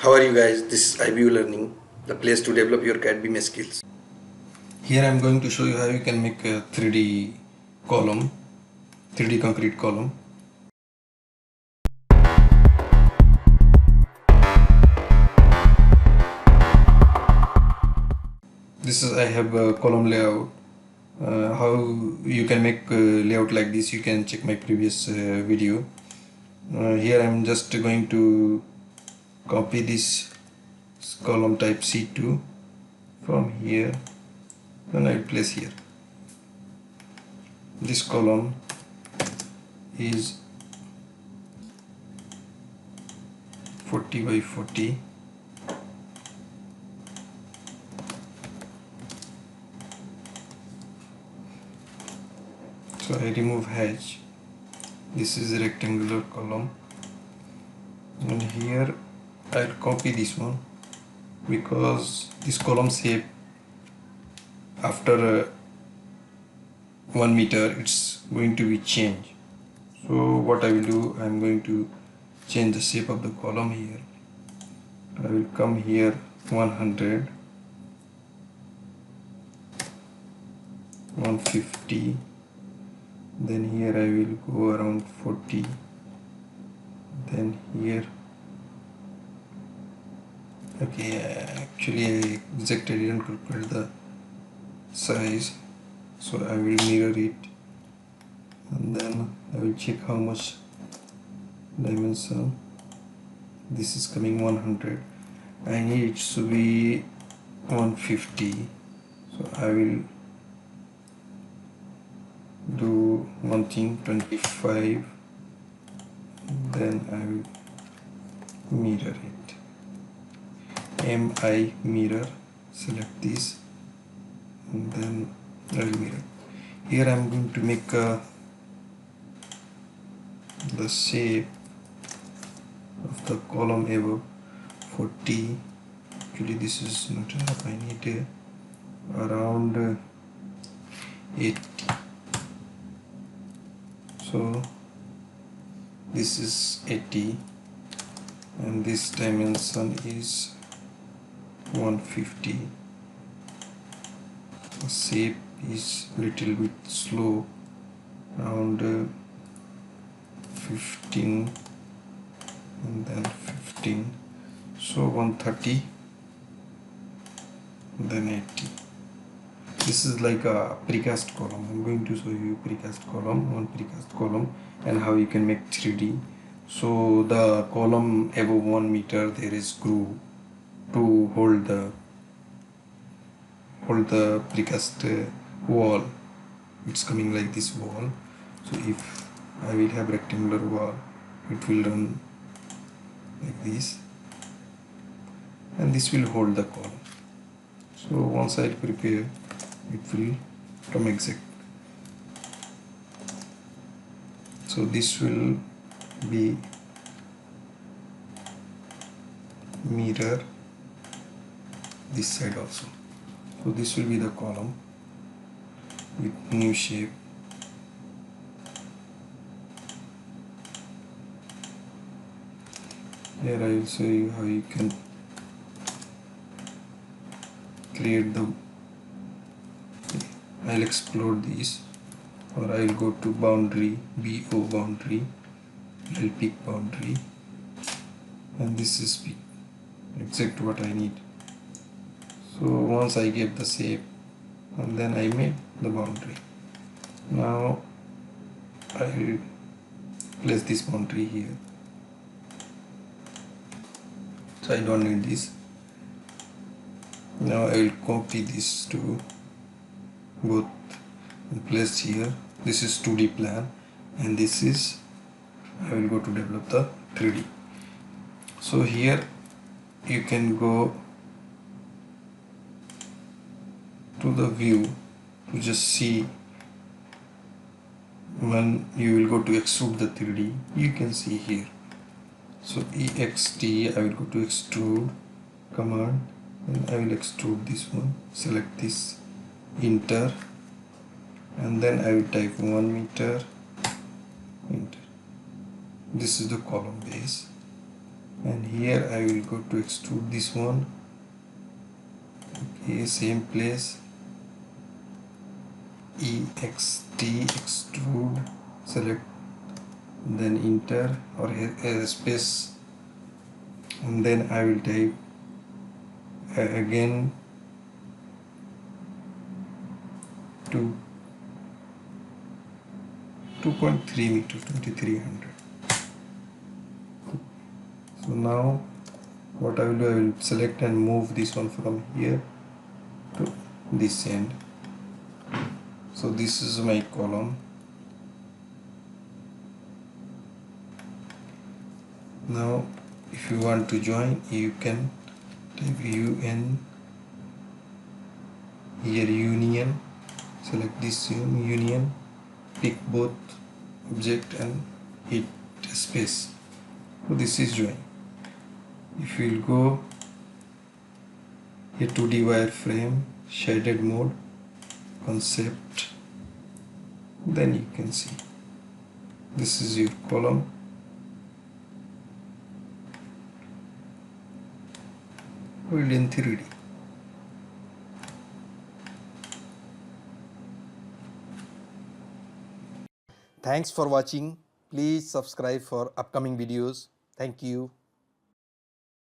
How are you guys? This is IBU Learning, the place to develop your CAD BIM skills. Here I am going to show you how you can make a 3D column, 3D concrete column. This is I have a column layout. How you can make a layout like this, you can check my previous video. Here I am just going to copy this column type C2 from here, then I will place here. This column is 40 by 40. So I remove hedge. This is a rectangular column, and here I'll copy this one because this column shape after 1 meter it's going to be changed. So what I will do, I'm going to change the shape of the column here. I will come here 100, 150, then here I will go around 40, then here, okay, actually I exactly didn't calculate the size, so I will mirror it and then I will check how much dimension. This is coming 100. I need it to be 150, so I will do one thing, 25, then I will mirror it. MI mirror, select this and then I will mirror. Here I am going to make the shape of the column above 40. Actually this is not enough, I need around 80. So this is 80 and this dimension is 150. The shape is little bit slow, around 15 and then 15, so 130, then 80. This is like a precast column. I'm going to show you precast column, one precast column, and how you can make 3D. So the column above 1 meter, there is groove to hold the precast wall. It's coming like this wall. So if I will have rectangular wall, it will run like this, and this will hold the column. So once I prepare, it will come exact. So this will be mirror this side also. So this will be the column with new shape. Here I will show you how you can create the, I'll explode these, or I'll go to boundary, BO boundary, I'll pick boundary, and this is exact what I need. So once I get the shape and then I made the boundary, now I will place this boundary here. So I don't need this. Now I will copy this to both and place here. This is 2D plan and this is, I will go to develop the 3D. So here you can go to the view to just see. When you will go to extrude the 3D, you can see here. So EXT, I will go to extrude command and I will extrude this one, select this, enter, and then I will type 1 meter, enter. This is the column base. and here I will go to extrude this one. Okay, same place, extrude, select, then enter or a space, and then I will type again 2.3 meter, 2300. So now what I will do, I will select and move this one from here to this end. So this is my column. Now if you want to join, you can type UN, here union, select this union, pick both object and hit space. So this is join. If you will go here, 2D wireframe, shaded mode, concept, then you can see this is your column. Build in 3D. Thanks for watching. Please subscribe for upcoming videos. Thank you.